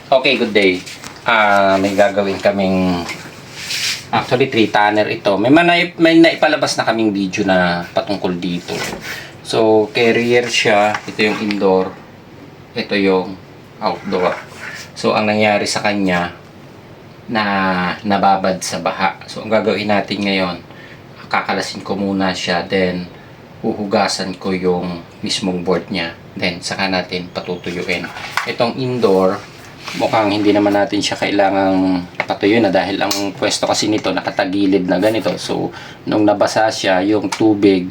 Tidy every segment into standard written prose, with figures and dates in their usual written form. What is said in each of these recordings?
Okay, good day. May gagawin kaming actually 3 tonner ito. May naipalabas na kaming video na patungkol dito. So, carrier siya. Ito yung indoor. Ito yung outdoor. So, ang nangyari sa kanya na nababad sa baha. So, ang gagawin natin ngayon, kakalasin ko muna siya, then huhugasan ko yung mismong board niya. Then, saka natin patutuyuin. Itong indoor, mukhang hindi naman natin siya kailangang patuyo na dahil ang pwesto kasi nito nakatagilid na ganito. So, nung nabasa siya, yung tubig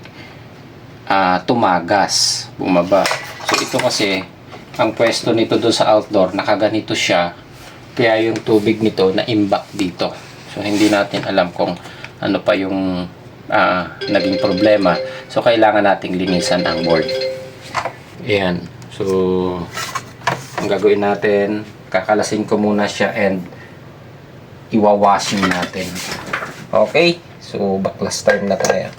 tumagas, bumaba. So, ito kasi, ang pwesto nito doon sa outdoor, nakaganito siya. Kaya yung tubig nito na-imbak dito. So, hindi natin alam kung ano pa yung naging problema. So, kailangan nating linisan ang board. Ayan. So, ang gagawin natin, kakalasin ko muna siya and iwawashing natin. Okay? So, baklas time na tayo.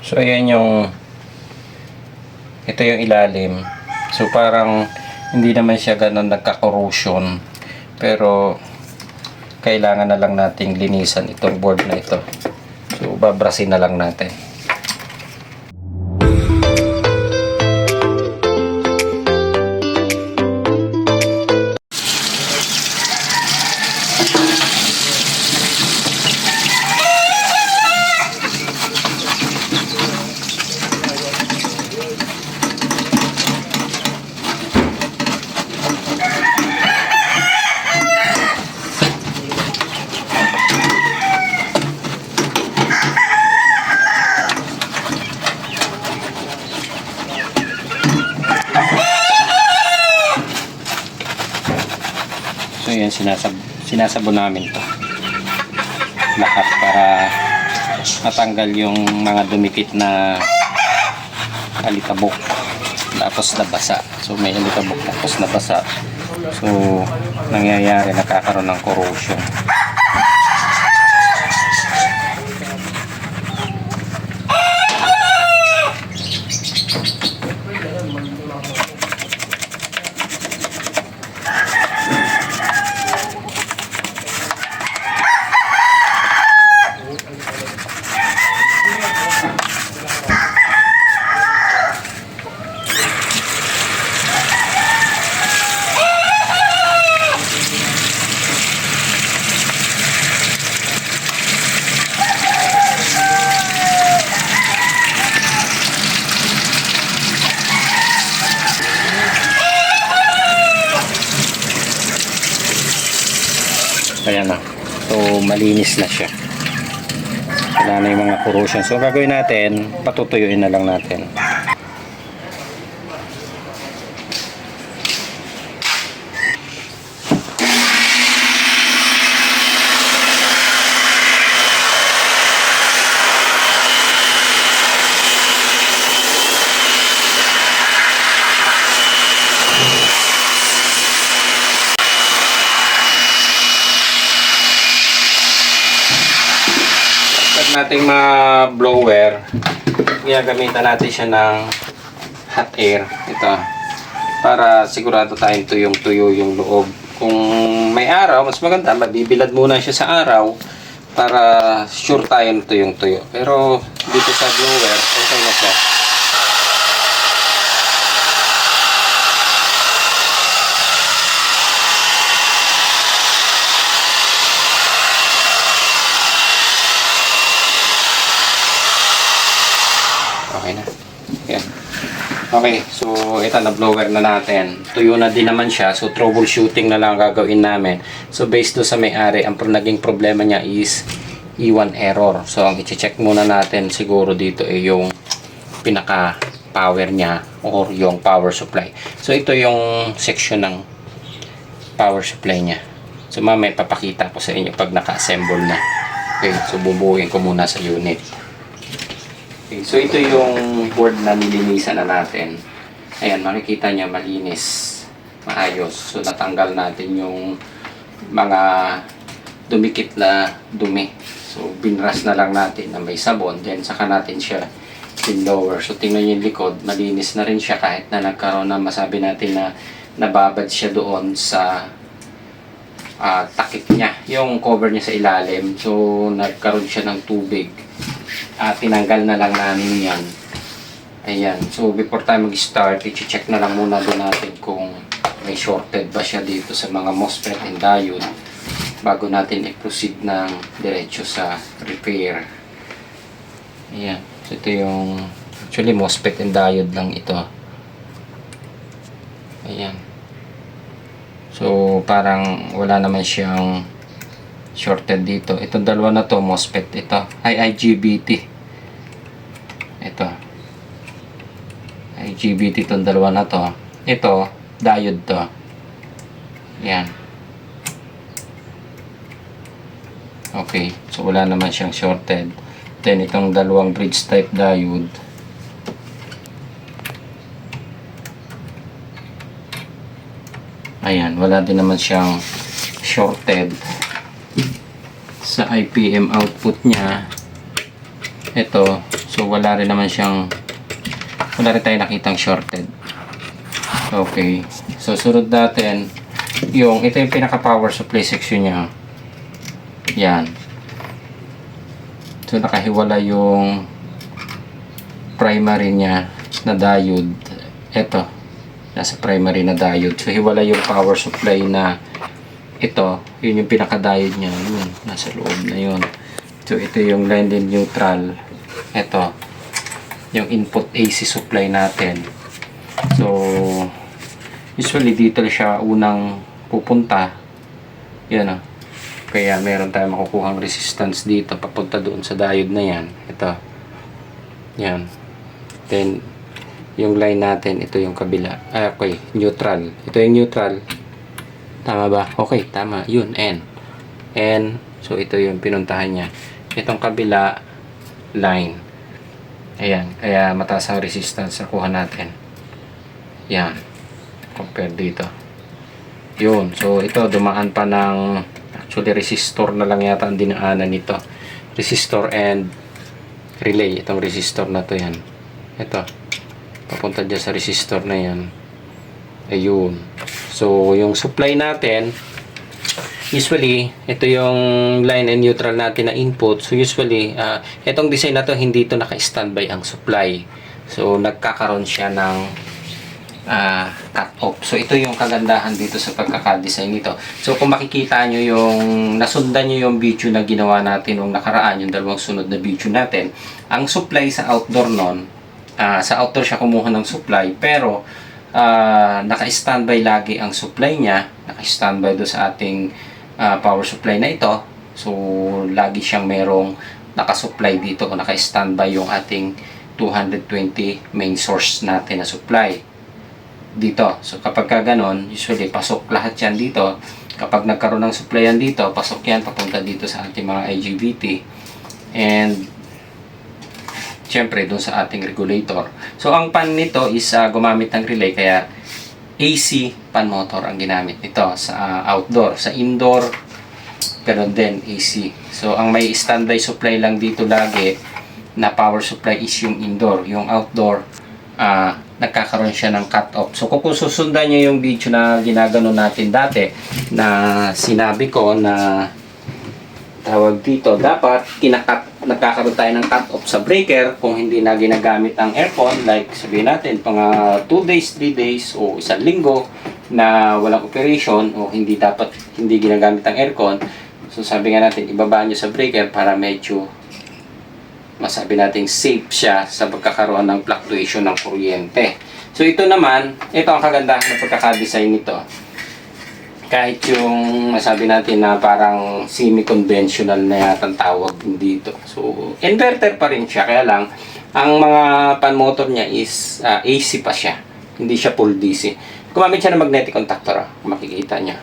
So, ayan ito yung ilalim. So, parang hindi naman siya ganun nagka-corrosion. Pero, kailangan na lang nating linisan itong board na ito. So, babrasin na lang natin. So yan, sinasabon namin to lahat para matanggal yung mga dumikit na alikabok tapos nabasa. So may alikabok tapos nabasa. So nangyayari, nakakaroon ng corrosion. Ayan na. So, malinis na siya. Wala na yung mga corrosion. So, gagawin natin, patutuyuin na lang natin. Nating blower, gagamitan natin siya ng hot air ito para sigurado tayong tuyong-tuyo yung loob. Kung may araw, mas maganda mabibilad muna siya sa araw para sure tayong tuyong-tuyo. Pero dito sa blower, okay na siya. Okay na. Yan. Okay, so ito na blower na natin. Tuyo na din naman siya. So troubleshooting na lang gagawin namin. So based do sa may-ari, ang naging problema niya is E1 error. So ang i-check muna natin siguro dito ay yung pinaka power niya or yung power supply. So ito yung section ng power supply niya. So mamaya papakita ko sa inyo pag naka-assemble na. Okay, so bubuuin ko muna sa unit. Okay, so ito yung board na nilinisan na natin. Ayan, makikita niya malinis, maayos. So natanggal natin yung mga dumikit na dumi. So binras na lang natin na may sabon, then saka natin siya lower. So tingnan niyo yung likod, malinis na rin siya kahit na nagkaroon na, masabi natin na nababad siya doon sa takip niya, yung cover niya sa ilalim. So nagkaroon siya ng tubig. Tinanggal na lang namin yan. Ayan. So before tayo mag-start, i-check na lang muna doon natin kung may shorted ba siya dito sa mga MOSFET and diode bago natin i-proceed ng diretso sa repair. Ayan. So ito yung actually MOSFET and diode lang ito. Ayan. So parang wala naman siyang shorted dito. Itong dalawa na to MOSFET ito. IGBT. Ito. IGBT itong dalawa na to. Ito diode to. Yan. Okay. So wala naman siyang shorted. Then itong dalawang bridge type diode. Ayan, wala din naman siyang shorted sa IPM output niya. Ito, so wala rin naman siyang, wala rin tayo nakitang shorted. Okay, so sunod natin yung, ito yung pinaka power supply section niya. Yan. So nakahiwala yung primary niya na diode. Ito, nasa primary na diode. So hiwala yung power supply na ito, yun yung pinaka-diode niya. Yun, nasa loob na yun. So ito yung line and neutral. Ito, yung input AC supply natin. So usually dito siya unang pupunta. Yan o. Kaya meron tayong makukuhang resistance dito papunta doon sa diode na yan. Ito. Yan. Then yung line natin, ito yung kabila. Okay, neutral. Ito yung neutral. Tama ba? Okay, tama. Yun, N. N. So, ito yung pinuntahan niya. Itong kabila, line. Ayan. Kaya mataas ang resistance na kuha natin. Yan. Compare dito. Yun. So, ito, dumaan pa ng actually, resistor na lang yata ang dinaanan nito. Resistor and relay. Itong resistor na to yan. Ito. Papunta dyan sa resistor na yan. Ayun. So, yung supply natin, usually, ito yung line and neutral natin na input. So, usually, itong design na to, hindi to naka-standby ang supply. So, nagkakaroon siya ng cut-off. So, ito yung kagandahan dito sa pagkakadesign nito. So, kung makikita nyo yung, nasundan nyo yung video na ginawa natin nung nakaraan, yung dalawang sunod na video natin, ang supply sa outdoor nun, sa outdoor siya kumuha ng supply, pero naka-standby lagi ang supply niya, naka-standby do sa ating power supply na ito. So lagi siyang merong naka-supply dito o naka-standby yung ating 220 main source natin na supply dito. So kapag ka ganon, usually pasok lahat yan dito. Kapag nagkaroon ng supply yan dito, pasok yan papunta dito sa ating mga IGBT and syempre doon sa ating regulator. So ang pan nito is gumamit ng relay, kaya AC pan motor ang ginamit nito sa outdoor. Sa indoor ganoon din AC. So ang may standby supply lang dito lagi na power supply is yung indoor. Yung outdoor nagkakaroon siya ng cut off. So kung susundan niyo yung video na ginagano natin dati, na sinabi ko na tawag dito, dapat nagkakaroon tayo ng cut off sa breaker kung hindi na ginagamit ang aircon, like sabihin natin mga 2 days, 3 days o isang linggo na walang operation o hindi ginagamit ang aircon. So sabi nga natin, ibaba nyo sa breaker para medyo masabi natin safe siya sa pagkakaroon ng fluctuation ng kuryente. So ito naman, ito ang kagandahan ng pagkakadesign nito. Kahit yung masabi natin na parang semi-conventional na yata ang tawag dito. So, inverter pa rin siya. Kaya lang, ang mga pan motor niya is AC pa siya. Hindi siya full DC. Gumamit siya ng magnetic contactor. Kung makikita niya.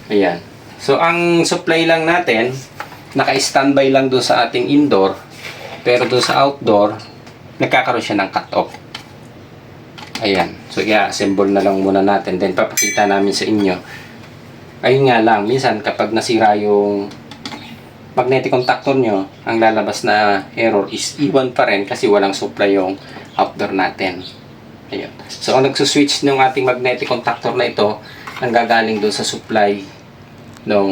Ayan. So, ang supply lang natin, naka-standby lang doon sa ating indoor. Pero doon sa outdoor, nagkakaroon siya ng cut-off. Ayan. So, i-assemble na lang muna natin. Then, papakita namin sa inyo. Ayun nga lang, minsan kapag nasira yung magnetic contactor nyo, ang lalabas na error is iwan pa rin kasi walang supply yung outdoor natin. Ayan. So, ang nagsuswitch ng ating magnetic contactor na ito, ang gagaling doon sa supply ng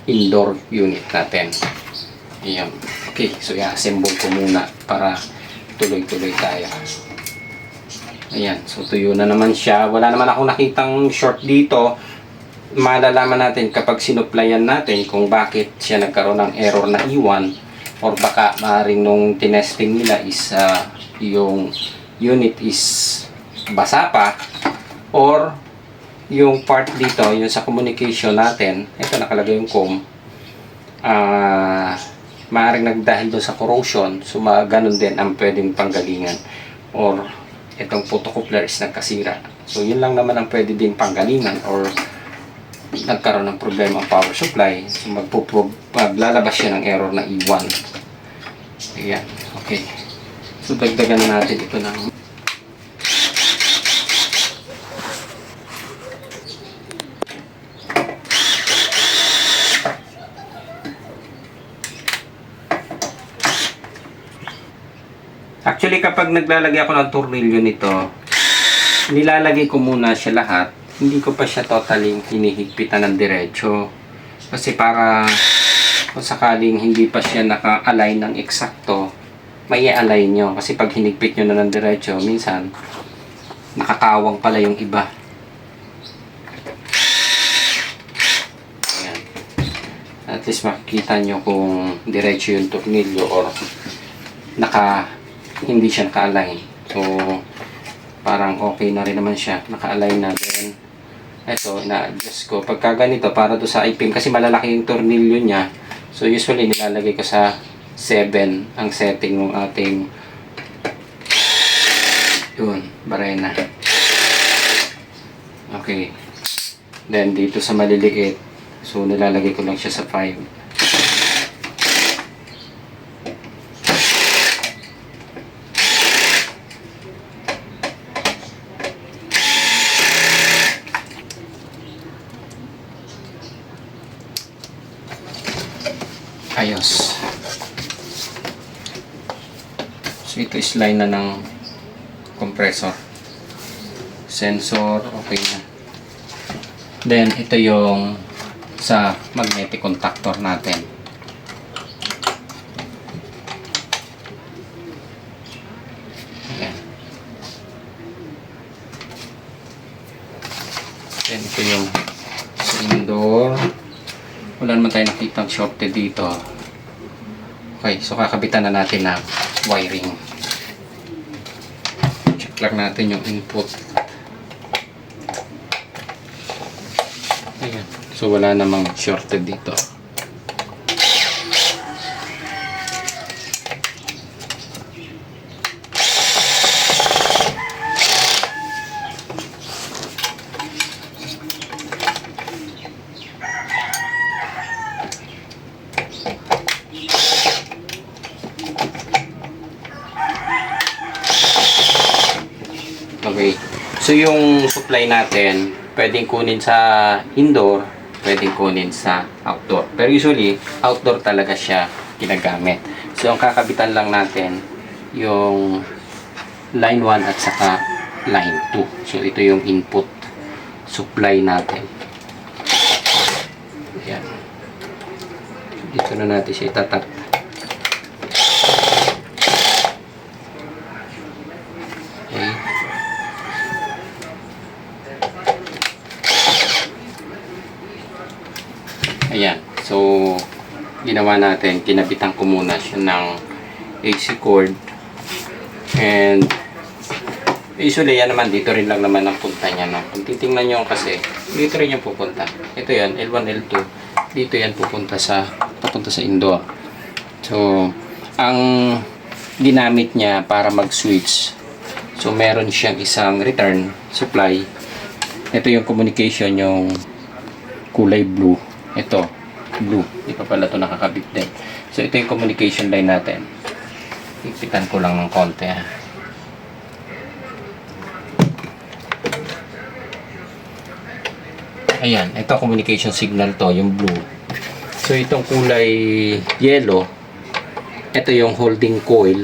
indoor unit natin. Ayan. Okay, so i-assemble ko muna para tuloy-tuloy tayo. Ayan, so tuyo na naman siya. Wala naman akong nakitang short dito. Malalaman natin kapag sinuplayan natin kung bakit siya nagkaroon ng error na iwan, or baka maaaring nung tinesting nila is yung unit is basa pa, or yung part dito, yung sa communication natin, ito nakalagay yung COM, maaaring nagdahil doon sa corrosion. So ganun din ang pwedeng panggalingan, or itong photocoupler is nagkasira. So yun lang naman ang pwede din panggalingan, or nagkaroon ng problema ang power supply. So maglalabas siya ng error na iwan. Ayan, okay. So dagdagan na natin ito ng actually, kapag naglalagay ako ng tornilyo nito, nilalagay ko muna siya lahat. Hindi ko pa siya totally hinihigpitan ng diretso. Kasi para kung sakaling hindi pa siya naka-align ng eksakto, may i-align nyo. Kasi pag hinigpit nyo na ng diretso, minsan nakakawang pala yung iba. Ayan. At least makikita nyo kung diretso yung tornilyo or hindi siya naka-align. So, parang okay na rin naman siya. Naka-align na din. Ito, na-adjust ko. Pagka ganito, para to sa ipim, kasi malalaki yung tornilyo niya. So, usually, nilalagay ko sa 7 ang setting ng ating yun, barena. Okay. Then, dito sa maliliit, so, nilalagay ko lang siya sa 5. Ayos. So ito is line na ng compressor. Sensor, okay na. Then ito yung sa magnetic contactor natin. Ayan. Then ito yung sa indoor. Wala naman tayo nakitang shorted dito. Okay, so kakabitan na natin ng wiring. Check lang natin yung input. Ayan. So wala namang shorted dito. Okay. So yung supply natin, pwedeng kunin sa indoor, pwedeng kunin sa outdoor. Pero usually, outdoor talaga siya ginagamit. So ang kakabitan lang natin, yung line 1 at saka line 2. So ito yung input supply natin. Ayan. Dito na natin siya itatap. Okay. Ayan. So, ginawa natin, kinabitan ko muna siya ng AC cord. And, usually, yan naman, dito rin lang naman ang punta niya. No? Kung titingnan nyo kasi, dito rin yung pupunta. Ito yan, L1, L2. Dito yan papunta sa indoor. So, ang ginamit niya para mag-switch. So, meron siyang isang return supply. Ito yung communication, yung kulay blue. Ito, blue. Di pa pala ito nakakabit din. So, ito yung communication line natin. Ipitan ko lang ng konti. Ayan, ito communication signal to, yung blue. So itong kulay yellow, ito yung holding coil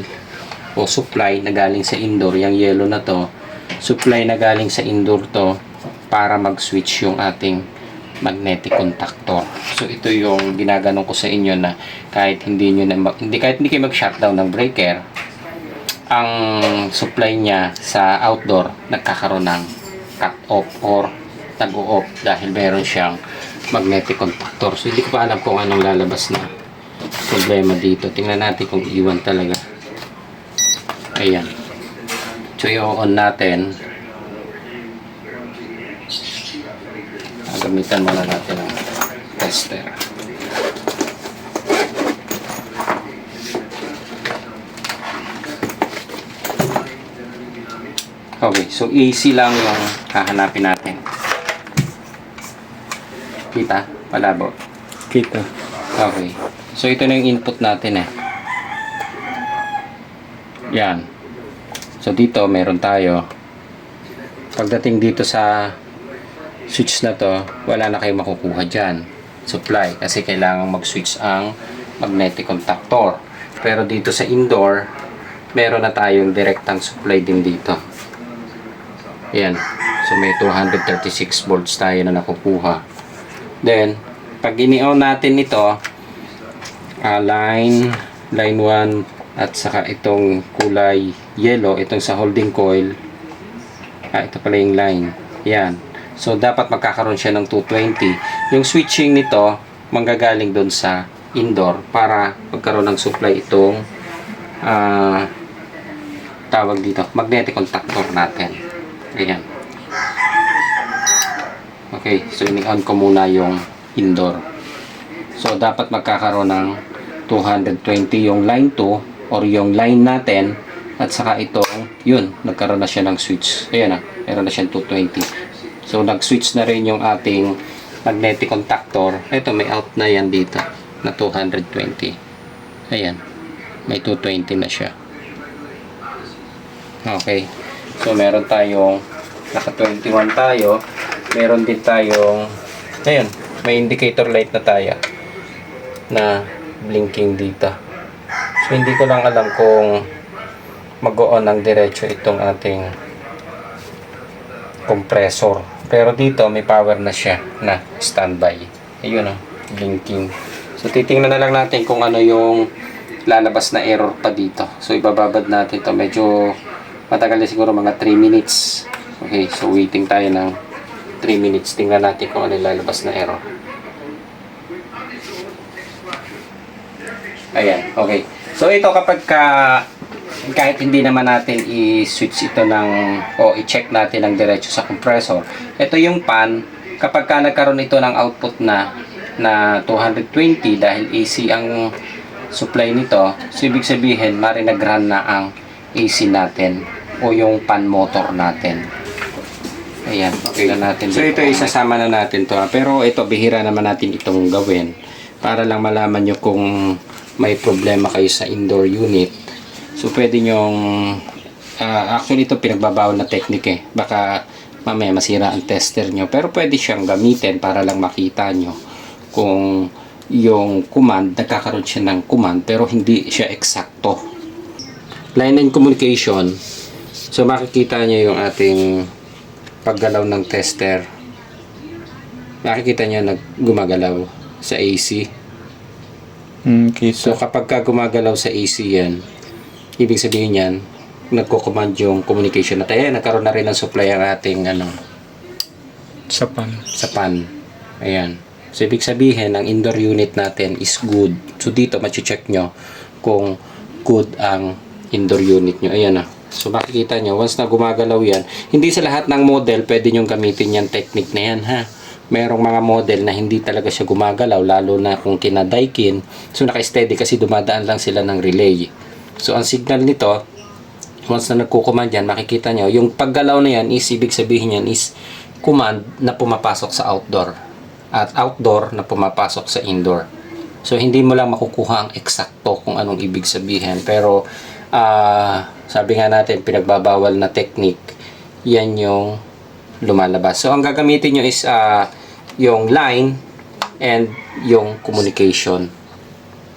o supply na galing sa indoor. Yung yellow na to, supply na galing sa indoor to para mag-switch yung ating magnetic contactor. So ito yung ginaganon ko sa inyo na kahit hindi kayo mag-shutdown ng breaker, ang supply niya sa outdoor nagkakaroon ng cut off or nag-o-off dahil meron siyang magnetic contactor. So hindi ko pa alam kung anong lalabas na problema dito. Tingnan natin kung iwan talaga. Ayan. So i-on natin. Gamitan muna natin ang tester. Okay, so AC lang yung hahanapin natin. Kita? Palabo? Kita. Okay. So ito na yung input natin eh. Yan. So dito meron tayo. Pagdating dito sa switch na to, wala na kayong makukuha dyan. Supply. Kasi kailangan mag-switch ang magnetic contactor. Pero dito sa indoor, meron na tayong direktang supply din dito. Yan. So may 236 volts tayo na nakukuha. Then, pag ini-on natin ito, line 1 at saka itong kulay yellow, itong sa holding coil, ito pala yung line. Yan. So, dapat magkakaroon siya ng 220. Yung switching nito, manggagaling doon sa indoor para magkaroon ng supply itong tawag dito, magnetic contactor natin. Ayan. Okay, so ini-on ko muna yung indoor. So, dapat magkakaroon ng 220 yung line 2 or yung line natin at saka itong, yun, nagkaroon na siya ng switch. Ayan na, meron na siyang 220. So, nag-switch na rin yung ating magnetic contactor. Ito, may out na yan dito na 220. Ayan, may 220 na siya. Okay, so meron tayong naka 21 tayo. Meron din tayong, ayun, may indicator light na tayo na blinking dito. So hindi ko lang alam kung mag-on ng diretso itong ating compressor. Pero dito may power na siya na standby. Ayun, blinking. So titingnan na lang natin kung ano yung lalabas na error pa dito. So ibababad natin to. Medyo matagal na siguro, mga 3 minutes. Okay, so waiting tayo ng 3 minutes. Tingnan natin kung ano yung lalabas na error. Ayan, okay. So ito, kapag kahit hindi naman natin i-switch ito o i-check natin ng diretso sa compressor, ito yung pan, kapag nagkaroon ito ng output na 220 dahil AC ang supply nito, so ibig sabihin nag-run na ang AC natin o yung pan motor natin. Ayan, okay na natin. So ito, isasama na natin to. Pero ito, bihira naman natin itong gawin para lang malaman nyo kung may problema kayo sa indoor unit. So pwede nyong actually ito pinagbabawal na technique eh. Baka mamaya masira ang tester nyo. Pero pwede siyang gamitin para lang makita nyo kung yung command, nagkakaroon siya ng command pero hindi siya eksakto. Line and communication. So makikita nyo yung ating paggalaw ng tester. Makikita nyo gumagalaw sa AC. So kapag gumagalaw sa AC yan, ibig sabihin yan, nagko-command yung communication natin. Ayan, nagkaroon na rin ng supply ang ating Sa pan. Ayan. So ibig sabihin, ang indoor unit natin is good. So dito, machi-check nyo kung good ang indoor unit nyo. Ayan na. So makikita nyo, once na gumagalaw yan, hindi sa lahat ng model pwede nyo gamitin yung technique na yan, ha. Merong mga model na hindi talaga siya gumagalaw, lalo na kung kinadaikin. So naka-steady kasi dumadaan lang sila ng relay. So ang signal nito, once na nagko-command yan, makikita nyo, yung paggalaw na yan is, ibig sabihin yan is command na pumapasok sa outdoor. At outdoor na pumapasok sa indoor. So hindi mo lang makukuha ang eksakto kung anong ibig sabihin. Pero sabi nga natin, pinagbabawal na technique, yan yung lumalabas. So ang gagamitin nyo is yung line and yung communication.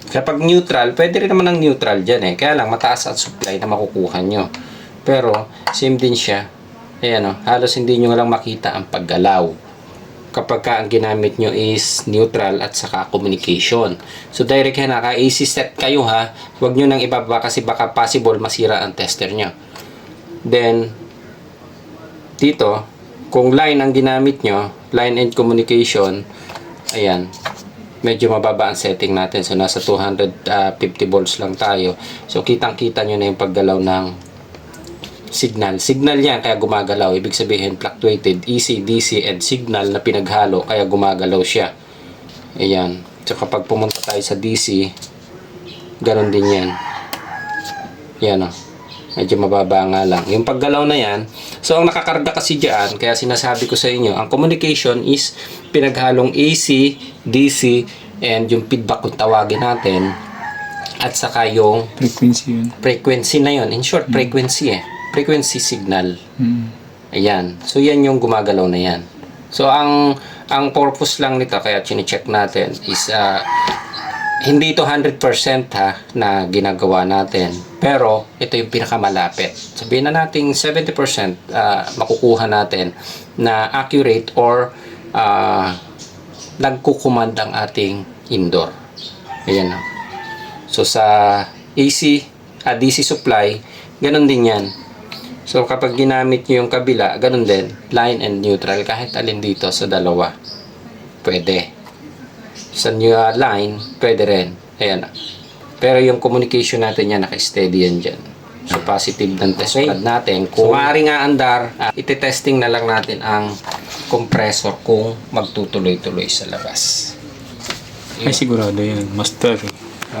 Kapag neutral, pwede rin naman ang neutral dyan eh. Kaya lang mataas ang supply na makukuha nyo. Pero same din siya. Ayan o, halos hindi nyo lang makita ang paggalaw kapag ka ang ginamit nyo is neutral at saka communication. So direct yan, naka-AC set kayo ha. Huwag nyo nang ibaba kasi baka possible masira ang tester nyo. Then dito, kung line ang ginamit nyo, line and communication, ayan, medyo mababa ang setting natin. So, nasa 250 volts lang tayo. So, kitang-kita nyo na yung paggalaw ng signal. Signal yan, kaya gumagalaw. Ibig sabihin, fluctuated, AC, DC, and signal na pinaghalo, kaya gumagalaw siya. Ayan. So, kapag pumunta tayo sa DC, ganun din yan. Yan o. Medyo mababa nga lang. Yung paggalaw na yan, so ang nakakarga kasi dyan, kaya sinasabi ko sa inyo, ang communication is pinaghalong AC, DC, and yung feedback kung tawagin natin, at saka yung Frequency yun. frequency na yun. In short, frequency eh. Frequency signal. Ayan. So yan yung gumagalaw na yan. So ang purpose lang nito, kaya chine-check natin, is hindi ito 100% ha na ginagawa natin, pero ito yung pinakamalapit. Sabihin na natin 70% makukuha natin na accurate or nagkukumand ang ating indoor. Ayan. So sa AC, DC supply, ganun din yan. So kapag ginamit nyo yung kabila, ganun din, line and neutral, kahit alin dito sa dalawa, pwede. Sa new line, pwede rin. Ayan. Pero yung communication natin yan, naka-steady yan dyan. So, positive ng test pad natin. Kung maaari nga andar, iti-testing na lang natin ang compressor kung magtutuloy-tuloy sa labas. Ay, sigurado yan. Master.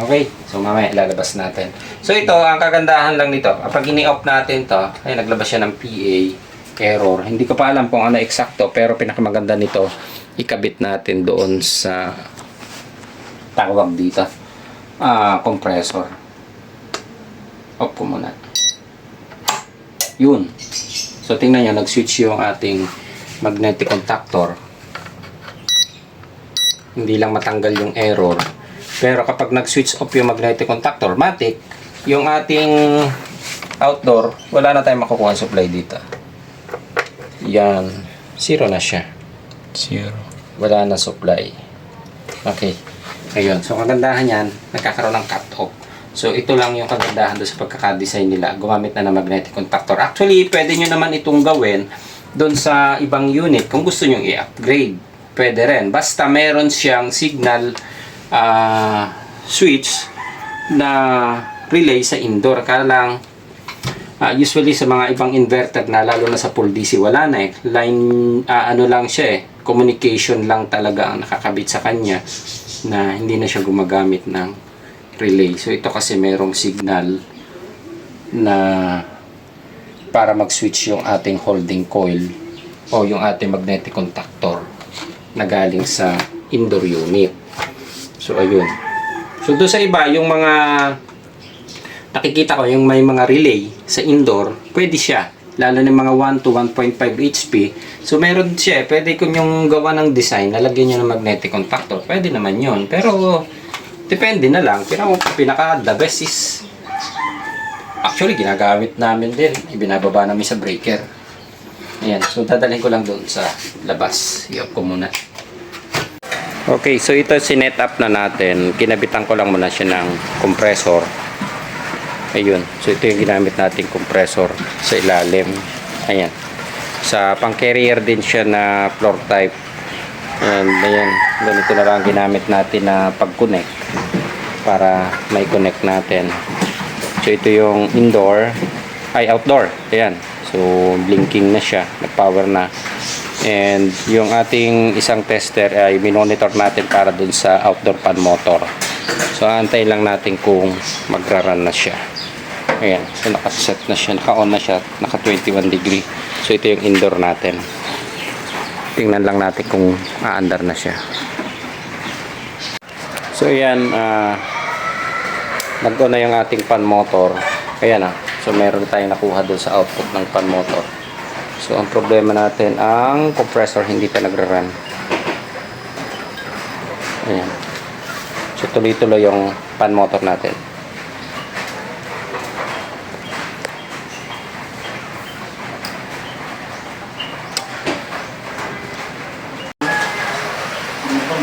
Okay. So, mamaya ilalabas natin. So, ito, ang kagandahan lang nito. Kapag ini-off natin to, ay naglabas siya ng PA error. Hindi ko pa alam kung ano eksakto, pero pinakamaganda nito, ikabit natin doon sa tawag dito, compressor. Off ko muna. Yun. So, tingnan nyo, nag-switch yung ating magnetic contactor. Hindi lang matanggal yung error. Pero kapag nag-switch off yung magnetic contactor, matik, yung ating outdoor, wala na tayong makukuha supply dito. Yan. Zero na siya. Zero. Wala na supply. Okay. Ayun. So, kagandahan yan, nagkakaroon ng cut-off. So, ito lang yung kagandahan doon sa pagkakadesign nila. Gumamit na ng magnetic contactor. Actually, pwede nyo naman itong gawin doon sa ibang unit. Kung gusto nyo i-upgrade, pwede rin. Basta meron siyang signal switch na relay sa indoor. Kaya lang, usually sa mga ibang inverter na, lalo na sa full DC, wala na eh. Line, ano lang siya eh. Communication lang talaga ang nakakabit sa kanya, na hindi na siya gumagamit ng relay. So ito kasi merong signal na para mag-switch yung ating holding coil o yung ating magnetic contactor na galing sa indoor unit. So ayun. So doon sa iba, yung mga nakikita ko, yung may mga relay sa indoor, pwede siya. Lalo ng mga 1 to 1.5 HP. So, meron siya. Pwede kung yung gawa ng design, nalagyan nyo ng magnetic contactor. Pwede naman yun. Pero, depende na lang. Pero, pinaka-the best is, actually, ginagamit namin din. Ibinababa namin sa breaker. Ayan. So, dadalhin ko lang doon sa labas. I-off ko muna. Okay. So, ito sinet up na natin. Kinabitan ko lang muna siya ng compressor. Ayun. So, ito yung ginamit nating compressor sa ilalim. Ayan. Sa pang-carrier din siya na floor type. And, ayan. Ganito na lang ginamit natin na pag-connect para may connect natin. So, ito yung indoor ay outdoor. Ayan. So, blinking na siya. Nag-power na. And, yung ating isang tester ay minonitor natin para dun sa outdoor fan motor. So, antay lang natin kung magra-run na siya. Ayan. So, nakaset na siya. Naka-on na siya. Naka 21 degree. So, ito yung indoor natin. Tingnan lang natin kung aandar na siya. So, ayan. Nag-on na yung ating fan motor. Ayan ah. So, meron tayong nakuha doon sa output ng fan motor. So, ang problema natin, ang compressor hindi pa nagra-run. Ayan. So, tuloy-tuloy yung fan motor natin.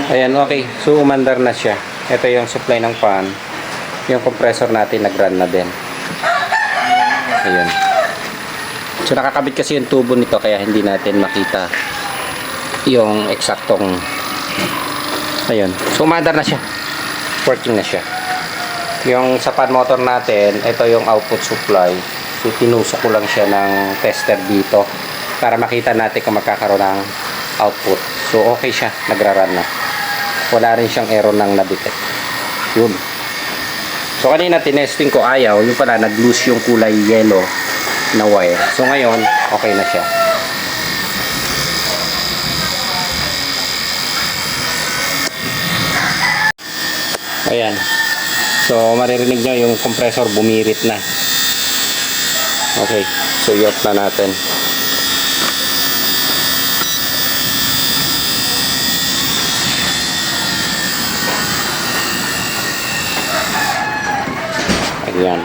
Ayan, okay. So, umandar na siya. Ito yung supply ng fan. Yung compressor natin nag-run na din. Ayan. So, nakakabit kasi yung tubo nito kaya hindi natin makita yung eksaktong. Ayun. So, umandar na siya. Working na siya. Yung sa fan motor natin, ito yung output supply. So, tinusok ko lang siya ng tester dito para makita natin kung magkakaroon ng output. So, okay siya. Nagra-run na. Wala rin siyang error ng na-detect. Yun. So, kanina tinesting ko ayaw. Yung pala, nag-loose yung kulay yellow na wire. So, ngayon, okay na siya. Ayan. So, maririnig nyo yung compressor bumirit na. Okay. So, i-off na natin. Ayan.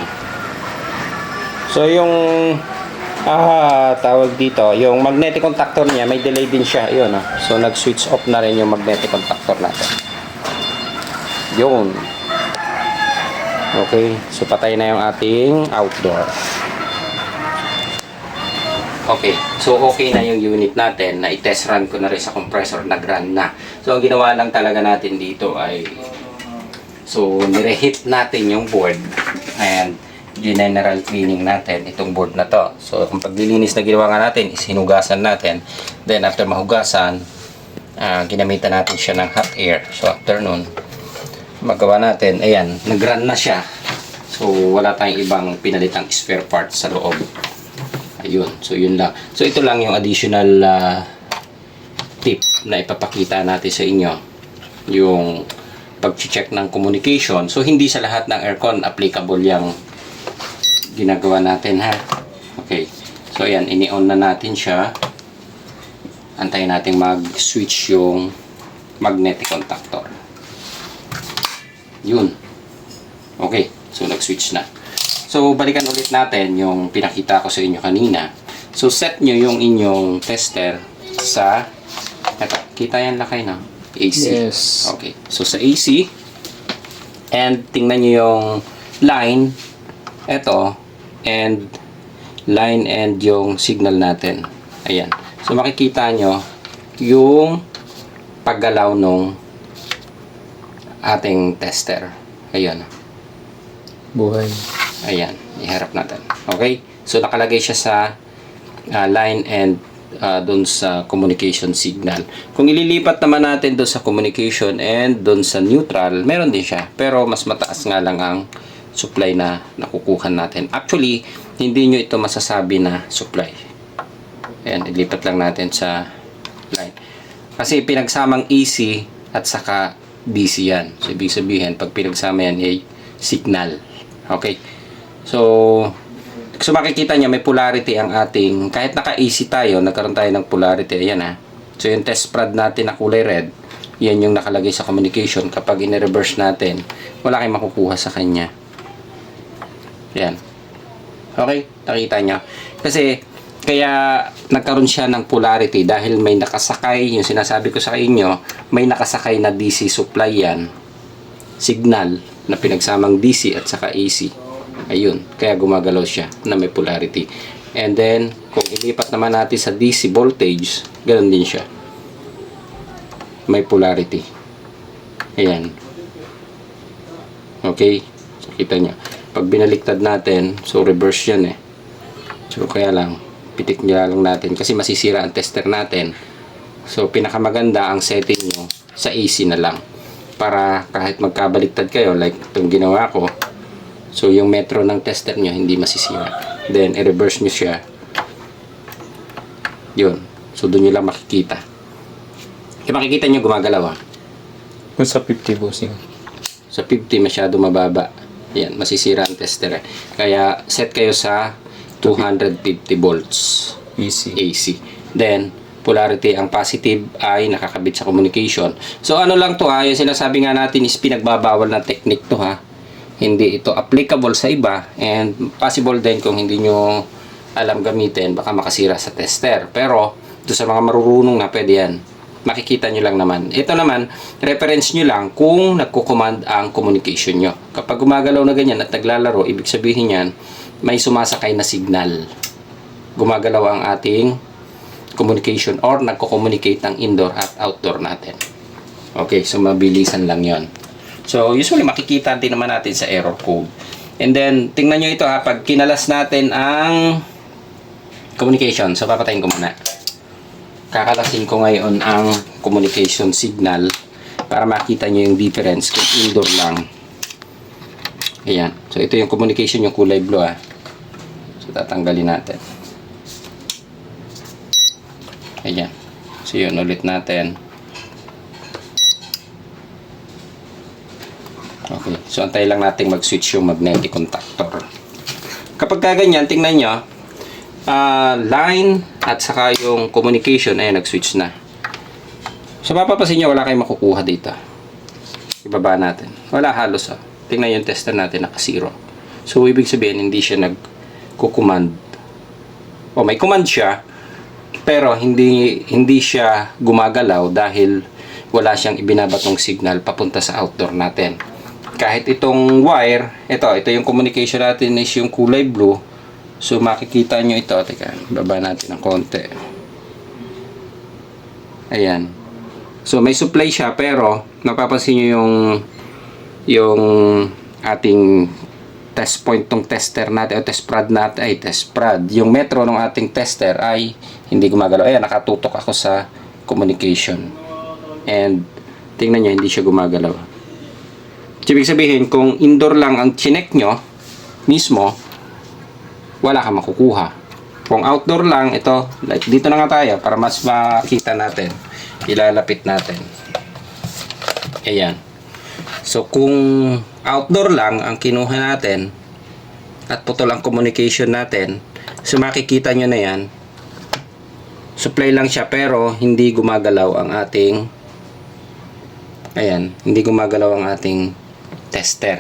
So, yung tawag dito, yung magnetic contactor niya, may delay din siya. Yun, So, nag-switch off na rin yung magnetic contactor natin. Yun. Okay. So, patay na yung ating outdoor. Okay. So, okay na yung unit natin na i-test run ko na rin sa compressor. Nag-run na. So, ang ginawa lang talaga natin dito ay nireheat natin yung board and general cleaning natin itong board na to. So, kung paglilinis na ginawa nga natin is hinugasan natin. Then, after mahugasan, ginamitan natin siya ng hot air. So, after nun, magawa natin, ayan, nag-run na siya. So, wala tayong ibang pinalitang spare parts sa loob. Ayun. So, yun lang. So, ito lang yung additional tip na ipapakita natin sa inyo. Yung pag-check ng communication. So, hindi sa lahat ng aircon applicable yung ginagawa natin, ha? Okay. So, ayan, ini-on na natin siya. Antayin natin mag-switch yung magnetic contactor. Yun. Okay. So, nag-switch na. So, balikan ulit natin yung pinakita ko sa inyo kanina. So, set nyo yung inyong tester sa eto, kita yan lakay na AC. Yes. Okay. So, sa AC and tingnan nyo yung line eto and line and yung signal natin. Ayan. So, makikita nyo yung paggalaw nung ating tester. Ayan. Buhay. Ayan, iharap natin. Okay? So, nakalagay siya sa line and doon sa communication signal. Kung ililipat naman natin doon sa communication and doon sa neutral, meron din siya. Pero, mas mataas nga lang ang supply na nakukuha natin. Actually, hindi nyo ito masasabi na supply. Ayan, ilipat lang natin sa line. Kasi pinagsamang AC at saka DC yan. So, ibig sabihin, pag pinagsama yan, ay signal. Okay? So makikita niya may polarity ang ating, kahit naka-AC tayo, nagkaroon tayo ng polarity. Ayan, ha. So, yung test prod natin na kulay red, yan yung nakalagay sa communication. Kapag in-reverse natin, wala kayong makukuha sa kanya. Ayan. Okay? Nakita niyo. Kasi, kaya nagkaroon siya ng polarity dahil may nakasakay, yung sinasabi ko sa inyo, may nakasakay na DC supply yan, signal na pinagsamang DC at saka AC. Ayun, kaya gumagalaw siya na may polarity. And then, kung ilipat naman natin sa DC voltage, ganoon din siya. May polarity. Ayan. Okay? So, kita nyo. Pag binaliktad natin, so reverse yan eh. So, kaya lang, pitik nyo lang natin kasi masisira ang tester natin. So, pinakamaganda ang setting nyo sa AC na lang. Para kahit magkabaliktad kayo, like itong ginawa ko, so yung metro ng tester nyo hindi masisira. Then, i-reverse nyo siya. Yun. So, doon nyo lang makikita. Kaya makikita nyo gumagalaw, ha? Kung sa 50 bossing. Sa 50, masyado mababa. Yan, masisira ang tester. Kaya, set kayo sa 250 volts Easy. AC. Then, polarity, ang positive ay nakakabit sa communication. So ano lang to ha, yung sinasabi nga natin is pinagbabawal na technique to ha. Hindi ito applicable sa iba, and possible din kung hindi nyo alam gamitin, baka makasira sa tester. Pero ito sa mga marurunong na, pwede yan. Makikita nyo lang naman. Ito naman, reference nyo lang kung nagko-command ang communication nyo. Kapag gumagalaw na ganyan at naglalaro, ibig sabihin yan, may sumasakay na signal. Gumagalaw ang ating communication or nagko-communicate ang indoor at outdoor natin. Okay, so mabilisan lang yon. So, usually makikita din naman natin sa error code. And then, tingnan nyo ito ha, pag kinalas natin ang communication. So, papatayin ko muna. Kakalasin ko ngayon ang communication signal para makita nyo yung difference kung indoor lang. Ayan. So, ito yung communication, yung kulay blue ha. So, tatanggalin natin. Ayan. So, yun ulit natin. Okay. So, antay lang natin mag-switch yung magnetic contactor. Kapag kaganyan, tingnan nyo, line at saka yung communication, ay nag-switch na. So, mapapasin nyo, wala kayong makukuha dito. Ibaba natin. Wala halos. Tingnan yung tester natin, naka-0. So, ibig sabihin, hindi siya nag-command. O, may command siya, pero hindi siya gumagalaw dahil wala siyang ibinabatong signal papunta sa outdoor natin. Kahit itong wire, ito yung communication natin is yung kulay blue. So, makikita nyo ito. Teka, baba natin ng konti. Ayan. So, may supply siya, pero napapansin nyo yung ating test point ng tester natin, o test prod natin, test prod. Yung metro ng ating tester ay hindi gumagalaw. Ayan, nakatutok ako sa communication. And, tingnan nyo, hindi siya gumagalaw. Ibig sabihin, kung indoor lang ang chinek nyo mismo, wala kang makukuha. Kung outdoor lang, ito, like dito na nga tayo para mas makita natin. Ilalapit natin. Ayan. So, kung outdoor lang ang kinuha natin at putol ang communication natin, so makikita nyo na yan, supply lang siya pero hindi gumagalaw ang ating hindi gumagalaw ang ating tester.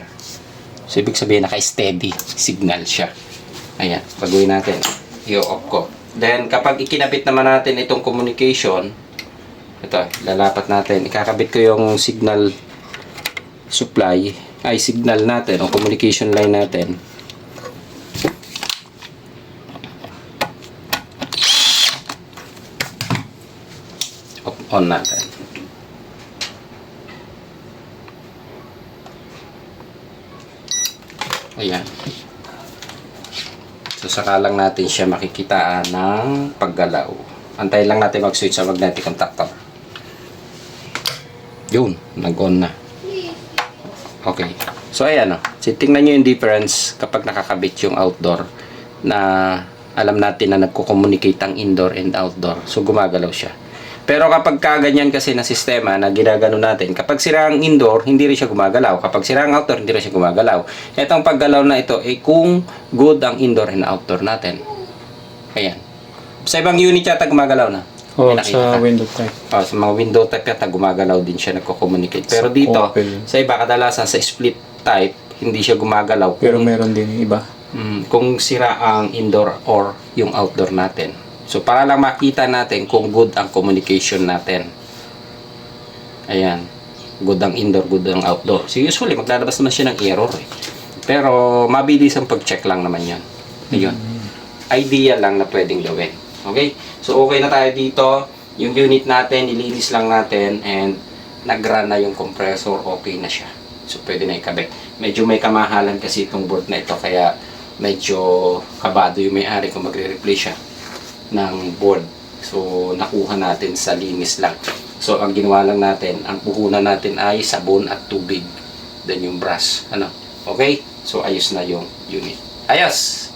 So, ibig sabihin, naka-steady signal siya. Ayan, pagawin natin. I-off ko. Then, kapag ikinabit naman natin itong communication, ito, lalapat natin. Ikakabit ko yung signal supply, signal natin, o communication line natin. On natin. Ayan. So, saka lang natin siya makikitaan ng paggalaw. Antayin lang natin mag-switch sa magnetic contactor. Yun, nag-on na. Okay. So, ayan o. So, tingnan nyo yung difference kapag nakakabit yung outdoor na alam natin na nagko-communicate ang indoor and outdoor. So, gumagalaw siya. Pero kapag kaganyan kasi na sistema na ginagano natin, kapag sira ang indoor, hindi rin siya gumagalaw. Kapag sira ang outdoor, hindi rin siya gumagalaw. Itong paggalaw na ito, kung good ang indoor and outdoor natin. Ayan. Sa ibang unit yata gumagalaw na. Oh, sa window type. Sa mga window type yata gumagalaw din siya, nagko-communicate. Pero Sa dito, Opel. sa iba, kadalasan sa split type, hindi siya gumagalaw. Pero meron din iba. Kung sira ang indoor or yung outdoor natin. So, para lang makita natin kung good ang communication natin. Ayan. Good ang indoor, good ang outdoor. So, usually, maglalabas naman siya ng error. Pero, mabilis ang pag-check lang naman yan. Ayun. Idea lang na pwedeng gawin. Okay? So, okay na tayo dito. Yung unit natin, ilinis lang natin and nag-run na yung compressor. Okay na siya. So, pwede na ikabit. Medyo may kamahalan kasi itong board na ito. Kaya, medyo kabado yung may-ari kung magre-replace siya ng board. So, nakuha natin sa linis lang. So, ang ginawa lang natin, ang puhunan natin ay sabon at tubig. Then yung brush. Okay? So, ayos na yung unit. Ayos!